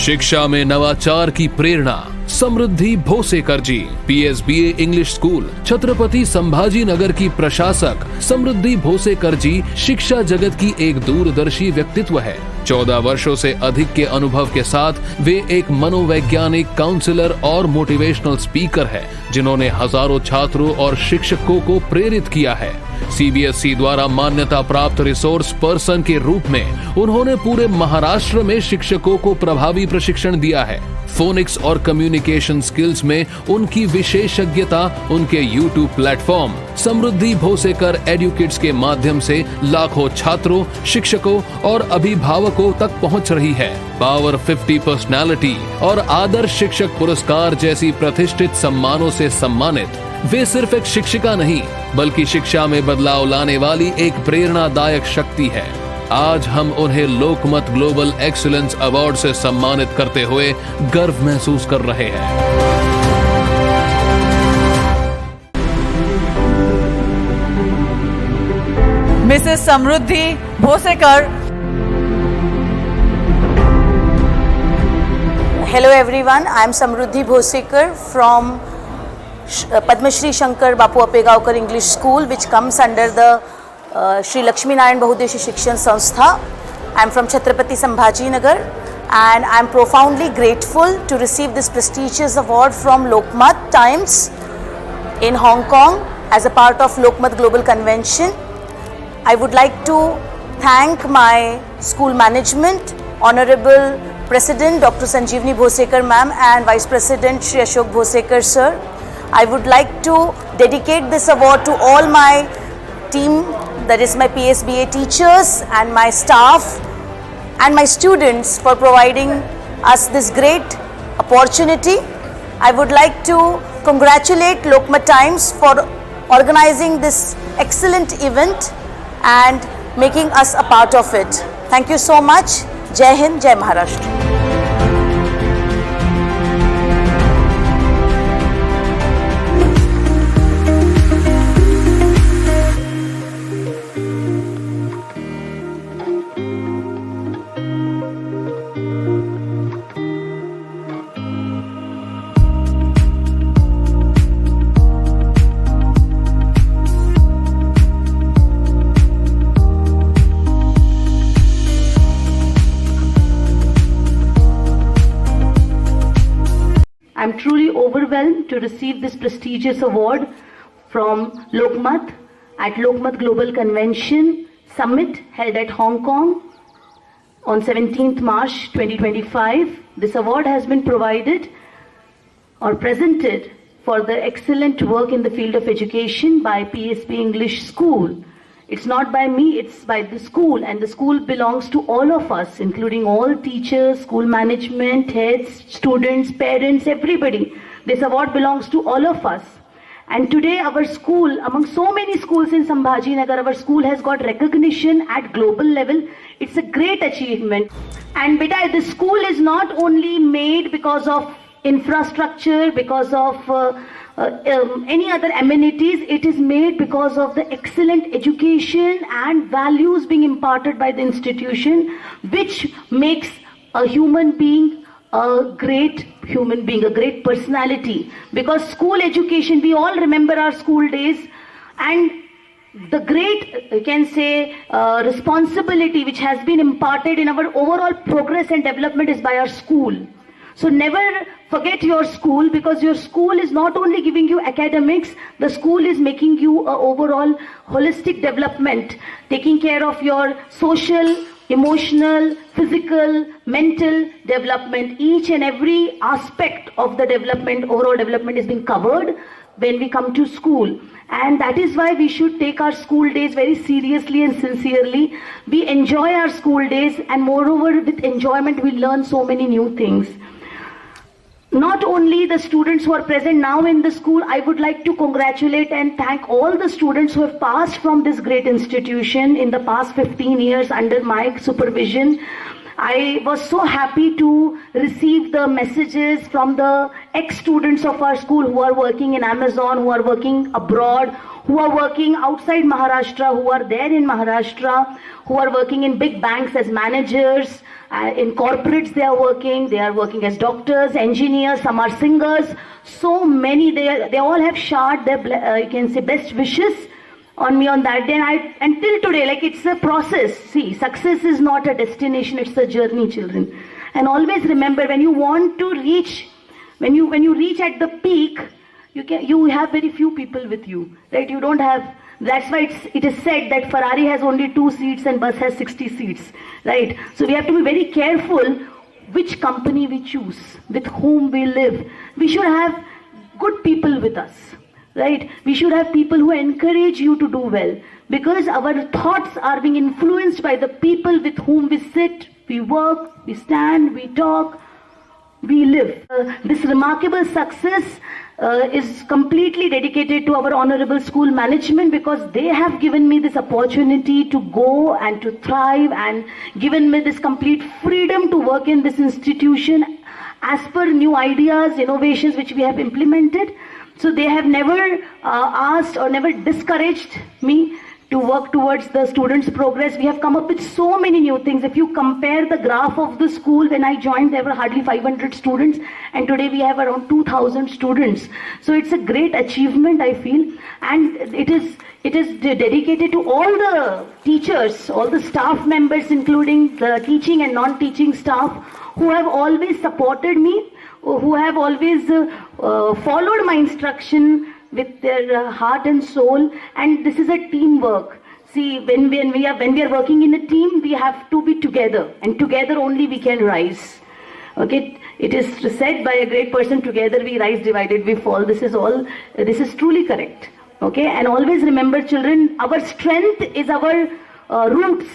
शिक्षा में नवाचार की प्रेरणा समृद्धि भोसेकर जी, पीएसबीए इंग्लिश स्कूल, छत्रपति संभाजी नगर की प्रशासक समृद्धि भोसेकर जी शिक्षा जगत की एक दूरदर्शी व्यक्तित्व है। 14 वर्षों से अधिक के अनुभव के साथ वे एक मनोवैज्ञानिक, काउंसलर और मोटिवेशनल स्पीकर है, जिन्होंने हजारों छात्रों और शिक्षकों को प्रेरित किया है। सीबीएसई द्वारा मान्यता प्राप्त रिसोर्स पर्सन के रूप में उन्होंने पूरे महाराष्ट्र में शिक्षकों को प्रभावी प्रशिक्षण दिया है। फोनिक्स और कम्युनिकेशन स्किल्स में उनकी विशेषज्ञता उनके यूट्यूब प्लेटफॉर्म समृद्धि भोसेकर एडुकेट्स के माध्यम से लाखों छात्रों, शिक्षकों और अभिभावकों तक पहुंच रही है। पावर 50 पर्सनालिटी और आदर्श शिक्षक पुरस्कार जैसी प्रतिष्ठित सम्मानों से सम्मानित वे सिर्फ एक शिक्षिका नहीं, बल्कि शिक्षा में बदलाव लाने वाली एक प्रेरणादायक शक्ति है। आज हम उन्हें लोकमत ग्लोबल एक्सीलेंस अवार्ड से सम्मानित करते हुए गर्व महसूस कर रहे हैं। Mrs Samriddhi Bhosekar. Hello everyone, I am Samruddhi Bhosekar from Padma Shri Shankar Bapu Apegavkar English School, which comes under the Shri Lakshmi Narayan Bahudeshi Shikshan Sanstha. I am from Chhatrapati Sambhaji Nagar and I am profoundly grateful to receive this prestigious award from Lokmat Times in Hong Kong as a part of Lokmat Global Convention. I would like to thank my school management, Honorable President Dr. Sanjeevani Bhosekar ma'am and Vice President Shri Ashok Bhosekar sir. I would like to dedicate this award to all my team, that is my PSBA teachers and my staff and my students for providing us this great opportunity. I would like to congratulate Lokmat Times for organizing this excellent event and making us a part of it. Thank you so much. Jai Hind, Jai Maharashtra. I'm truly overwhelmed to receive this prestigious award from Lokmat at Lokmat Global Convention Summit held at Hong Kong on 17th March 2025. This award has been provided or presented for the excellent work in the field of education by PSB English School. It's not by me, it's by the school, and the school belongs to all of us, including all teachers, school management, heads, students, parents, everybody. This award belongs to all of us. And today our school, among so many schools in Sambhaji Nagar, our school has got recognition at global level. It's a great achievement. And beta, this school is not only made because of infrastructure, because of any other amenities. It is made because of the excellent education and values being imparted by the institution, which makes a human being a great human being, a great personality. Because school education, we all remember our school days, and the great, you can say, responsibility which has been imparted in our overall progress and development is by our school. So never forget your school, because your school is not only giving you academics, the school is making you a overall holistic development, taking care of your social, emotional, physical, mental development. Each and every aspect of the development, overall development, is being covered when we come to school. And that is why we should take our school days very seriously and sincerely. We enjoy our school days, and moreover, with enjoyment we learn so many new things. Not only the students who are present now in the school, I would like to congratulate and thank all the students who have passed from this great institution in the past 15 years under my supervision. I was so happy to receive the messages from the ex-students of our school who are working in Amazon, who are working abroad, who are working outside Maharashtra, who are there in Maharashtra, who are working in big banks as managers, in corporates they are working as doctors, engineers, some are singers, so many, they all have shared their, you can say, best wishes on me on that day, and until today, like, it's a process. See, success is not a destination, it's a journey, children. And always remember, when you want to reach, when you reach at the peak, you have very few people with you, right? You don't have, that's why it is said that Ferrari has only 2 seats and bus has 60 seats, right? So we have to be very careful which company we choose, with whom we live. We should have good people with us, right? We should have people who encourage you to do well, because our thoughts are being influenced by the people with whom we sit, we work, we stand, we talk, we live. This remarkable success is completely dedicated to our honorable school management, because they have given me this opportunity to go and to thrive, and given me this complete freedom to work in this institution as per new ideas, innovations which we have implemented. So they have never asked or never discouraged me to work towards the students' progress. We have come up with so many new things. If you compare the graph of the school, when I joined, there were hardly 500 students, and today we have around 2,000 students. So it's a great achievement, I feel, and it is dedicated to all the teachers, all the staff members, including the teaching and non-teaching staff, who have always supported me, who have always followed my instruction with their heart and soul. And this is a teamwork. See, when we are working in a team, we have to be together, and together only we can rise. Okay, it is said by a great person, together we rise, divided we fall. This is truly correct. Okay, and always remember, children, our strength is our roots.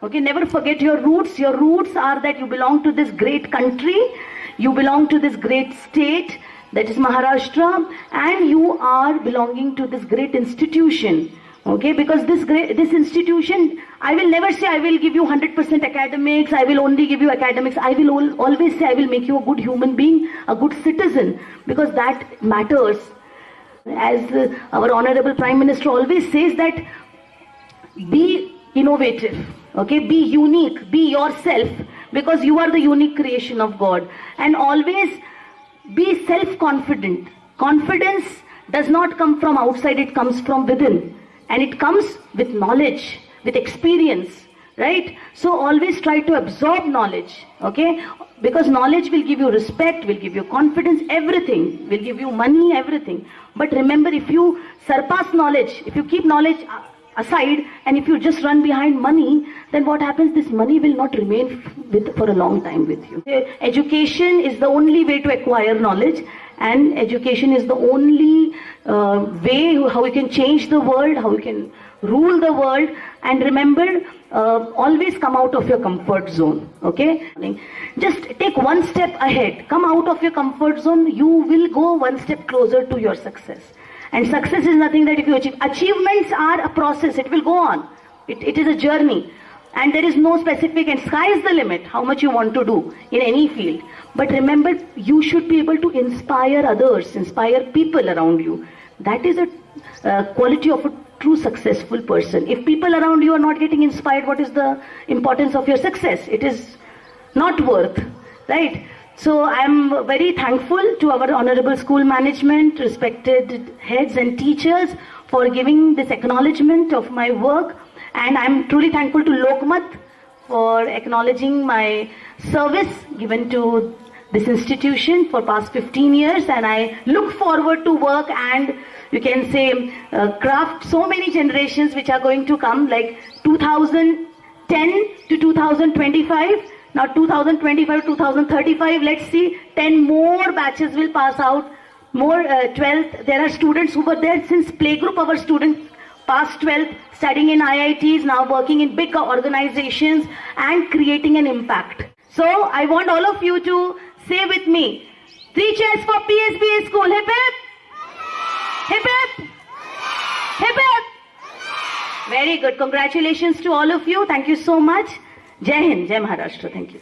Okay, never forget your roots. Your roots are that you belong to this great country, you belong to this great state, that is Maharashtra, and you are belonging to this great institution. Okay, because this institution, I will never say I will give you 100% academics, I will only give you academics. I will always say I will make you a good human being, a good citizen, because that matters. As our Honorable Prime Minister always says, that be innovative, okay, be unique, be yourself, because you are the unique creation of God. And always be self-confident. Confidence does not come from outside, it comes from within. And it comes with knowledge, with experience, right? So always try to absorb knowledge, okay? Because knowledge will give you respect, will give you confidence, everything, will give you money, everything. But remember, if you surpass knowledge, if you keep knowledge aside, and if you just run behind money, then what happens? This money will not remain for a long time with you. Education is the only way to acquire knowledge, and education is the only way how you can change the world, how you can rule the world. And remember, always come out of your comfort zone, okay? Just take one step ahead, come out of your comfort zone, you will go one step closer to your success. And success is nothing that if you achieve. Achievements are a process, it will go on. It is a journey. And there is no specific, and sky is the limit, how much you want to do in any field. But remember, you should be able to inspire others, inspire people around you. That is a quality of a true successful person. If people around you are not getting inspired, what is the importance of your success? It is not worth, right? So I am very thankful to our honorable school management, respected heads and teachers, for giving this acknowledgement of my work. And I am truly thankful to Lokmat for acknowledging my service given to this institution for past 15 years. And I look forward to work and, you can say, craft so many generations which are going to come, like 2010 to 2025. Now 2025, 2035, let's see, 10 more batches will pass out, more 12th. There are students who were there since playgroup, our students past 12th, studying in IITs, now working in big organizations and creating an impact. So I want all of you to say with me, 3 cheers for PSBA school. Hip hip! Hip hip! Hip hip! Very good. Congratulations to all of you. Thank you so much. जय हिंद, जय Maharashtra. Thank you.